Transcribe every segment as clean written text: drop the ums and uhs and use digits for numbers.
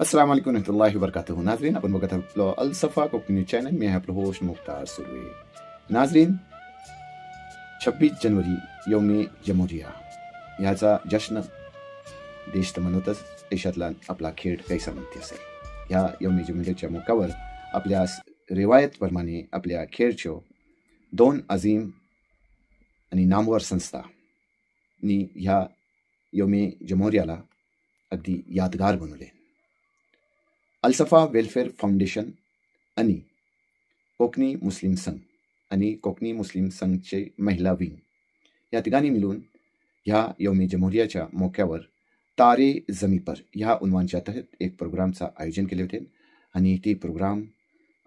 अस्सलाम वालेकुम रहमतुल्लाहि व बरकातुहू। नाजरीन, आपण बघत आपलं अल सफा कोकणी न्यूज चॅनल. मी आहे आपलं होस्ट मुख्तार सुर्वे. नाजरीन, 26 जनवरी यौमी जमुरिया ह्याचा जश्न देश तर म्हणतच देशातला आपला खेळ कैसा म्हणते असेल. ह्या यौमी जमुरियाच्या मोकावर आपल्या रिवायतप्रमाणे आपल्या खेळच्यो दोन अजीम आणि नामवर संस्थांनी ह्या यौमी जमुरियाला अगदी यादगार बनवले. अलसफा वेलफेअर फाउंडेशन आणि कोकणी मुस्लिम संघ आणि कोकणी मुस्लिम संघचे महिला विंग या तिघांनी मिळून ह्या यौमी जमुरियाच्या मोक्यावर तारे जमी पर ह्या उन्वानच्या तहत एक प्रोग्रामचं आयोजन केले होते आणि ती प्रोग्राम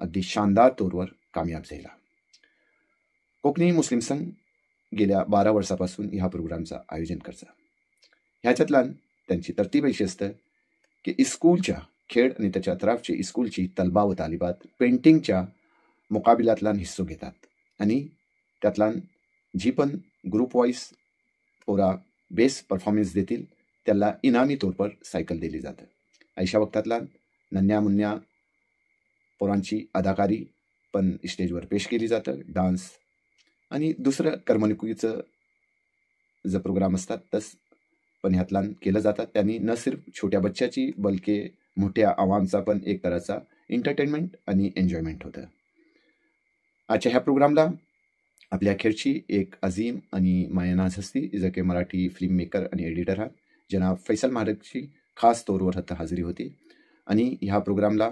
अगदी शानदार तौरवर कामयाब झाला. कोकणी मुस्लिम संघ गेल्या 12 वर्षापासून ह्या प्रोग्रामचं आयोजन करतं. ह्याच्यातल्यान त्यांची तरतीब अशी असतं की इस्कूलच्या खेळ आणि त्याच्या तराफची इस्कूलची तलबा व तालिबात पेंटिंगच्या मुकाबिल्यातल्यान हिस्सो घेतात आणि त्यातल्यान जी पण ग्रुप वाईज पोरा बेस्ट परफॉर्मन्स देतील त्याला इनामी तौरपर सायकल दिली जातं. अशा वक्तातल्यान नन्या मुन्या पोरांची अदाकारी पण स्टेजवर पेश केली जातं, डान्स आणि दुसरं करमणुकीचं जे प्रोग्राम असतात तस पण ह्यातल्यान केलं जातात. त्यांनी न सिर्फ छोट्या बच्च्याची बलके मोठ्या आवामचा पण एक तऱ्हाचा एंटरटेनमेंट आणि एन्जॉयमेंट होतं. आजच्या ह्या प्रोग्रामला आपल्या खेळची एक अजीम आणि मायनाज हस्ती जे की मराठी फिल्म मेकर आणि एडिटर आहात जनाब फैसल महाडिकची खास तौरवर आता हजेरी होती आणि ह्या प्रोग्रामला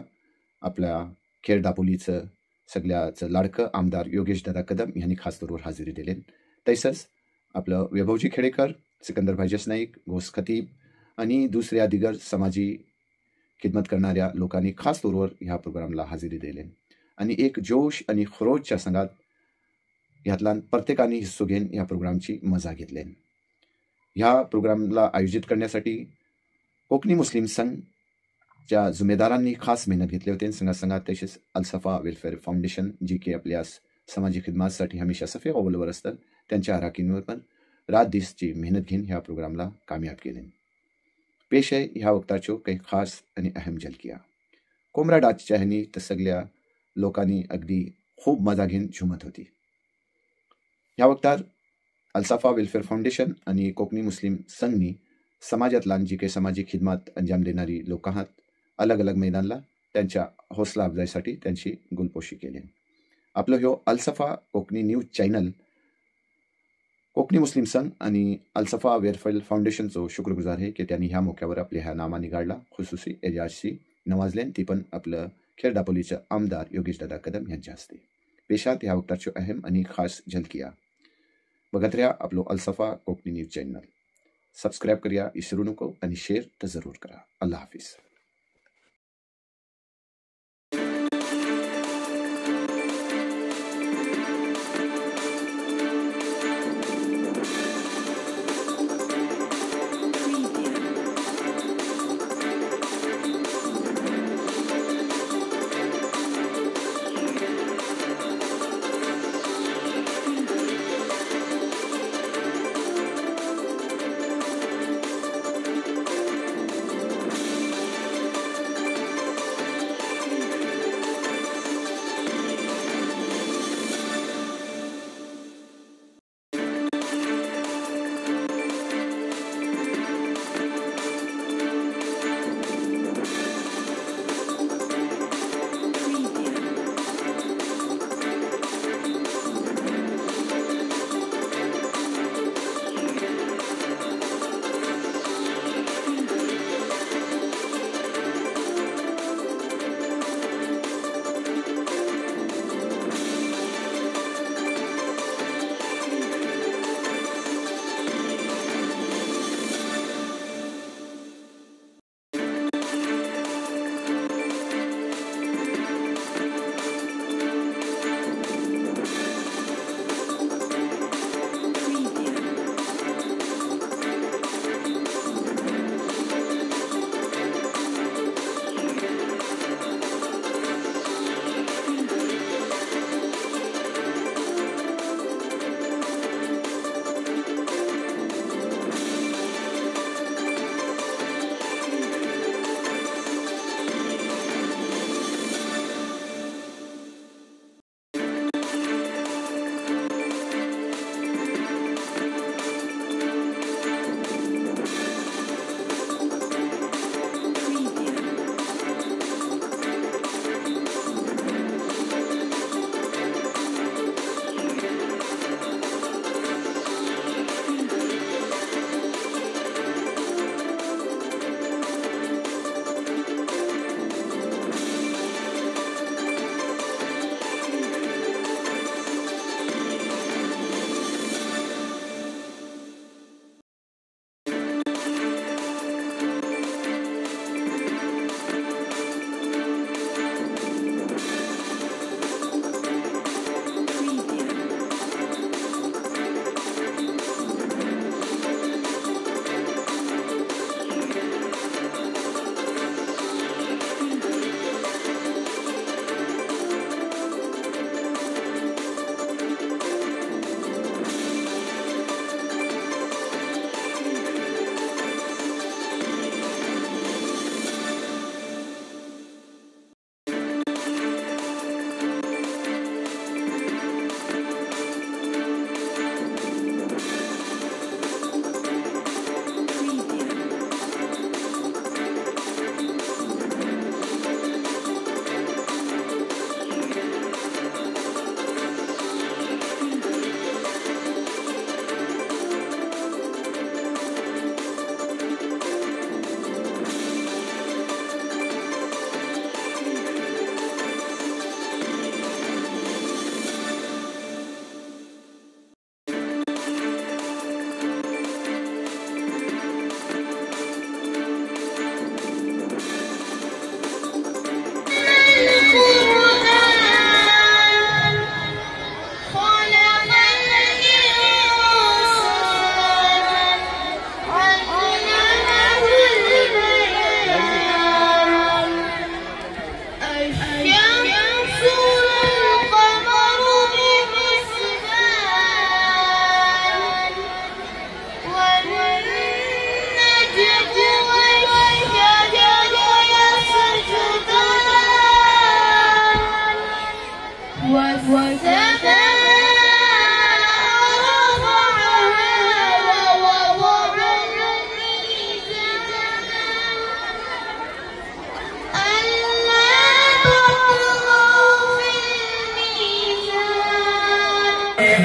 आपल्या खेळ दापोलीचं सगळ्याचं लाडकं आमदार योगेश दादा कदम यांनी खास तौरवर हजेरी दिले. तसंच आपलं वैभवजी खेडेकर, सिकंदर भाईजस नाईक, घोष खतीब आणि दुसऱ्या दिगर समाजी खिदमत करणाऱ्या लोकांनी खास तौरवर ह्या प्रोग्रामला हजेरी दिली आणि एक जोश आणि खरोजच्या संघात ह्यातला प्रत्येकाने हिस्सो घेऊन ह्या प्रोग्रामची मजा घेतली. ह्या प्रोग्रामला आयोजित करण्यासाठी कोकणी मुस्लिम संघच्या जुमेदारांनी खास मेहनत घेतली होती. संघात तसेच अलसफा वेलफेअर फाउंडेशन जी की आपल्या समाजी खिदमातसाठी हमेशा सफे अव्वलवर असतात त्यांच्या आराखींवर पण रात दिवसची मेहनत घेऊन ह्या प्रोग्रामला कामयाब केले. पेश आहे ह्या वक्ताच्यो काही खास आणि अहम झलकिया. कोमरा डाचच्या ह्यांनी तर सगळ्या लोकांनी अगदी खूप मजा घेऊन झुमत होती. ह्या वक्तार अलसफा वेलफेअर फाउंडेशन आणि कोकणी मुस्लिम संघनी समाजातल्यान जी काही सामाजिक खिदमत अंजाम देणारी लोक आहात अलग अलग मैदानला त्यांच्या हौसला अफजाईसाठी त्यांची गुलपोशी केली. आपलं ह्यो अलसफा कोकणी न्यूज चॅनल कोकणी मुस्लिम संघ आणि अलसफा वेलफेअर फाउंडेशनचो शुक्रगुजार आहे की त्यांनी ह्या मोक्यावर आपल्या ह्या नामा निघाडला. खुसूसी एजाजशी नवाजलेन ती पण आपलं खेळ दापोलीचं आमदार योगेश दादा कदम यांच्या हस्ते. पेशात ह्या वक्ताच्यो अहम आणि खास झलकिया बघत राहा आपलं अलसफा कोकणी न्यूज चॅनल. सबस्क्राईब करूया विसरू नको आणि शेअर तर जरूर करा. अल्लाह हाफिज.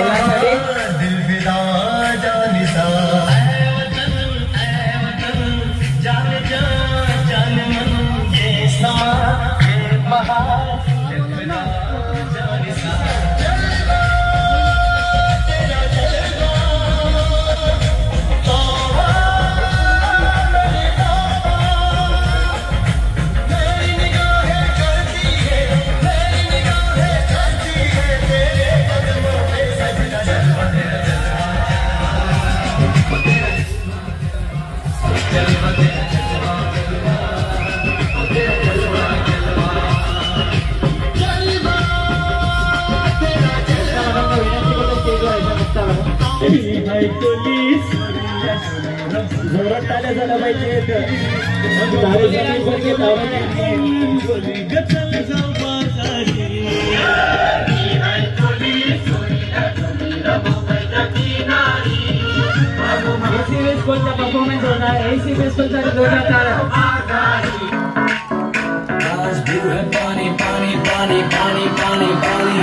महिलांसाठी जोरात टाळ्या झाल्या पाहिजे. कोणता परफॉर्मन्स होणार एसी वेस्टचा जोरात टाळ्या. पाणी पाणी पाणी पाणी पाणी पाणी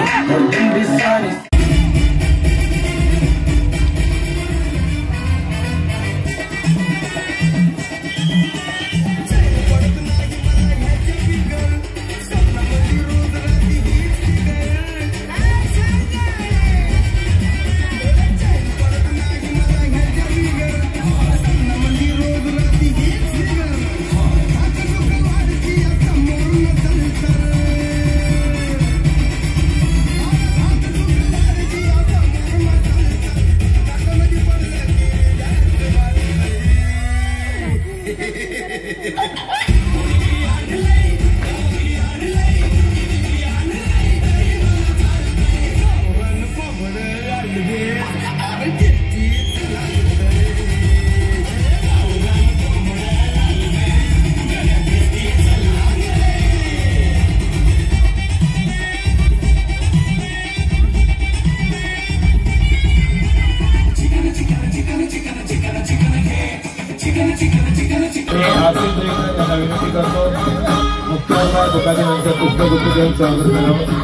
विनंती करतो. मुख्य दुकानानंतर पुस्तक देऊन स्वागत करावं.